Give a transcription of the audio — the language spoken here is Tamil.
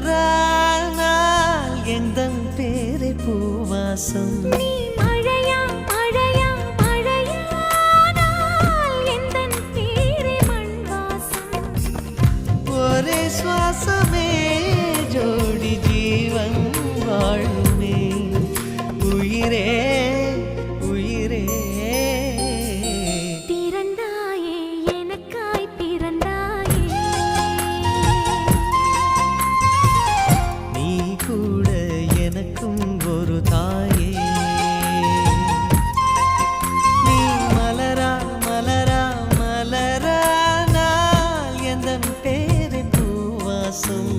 மலரானால் எந்தன் பேரை பூவாசம் ஒரே சுவாசமே ஜோடி ஜீவன் வாழுமே உயிரே உயிரே பிறந்தாயே எனக்காய் பிறந்தாயே நீ கூட எனக்கும் ஒரு தாயே நீ மலரா மலரா மலரா நாள் எந்தன் பேரை பூவாசம்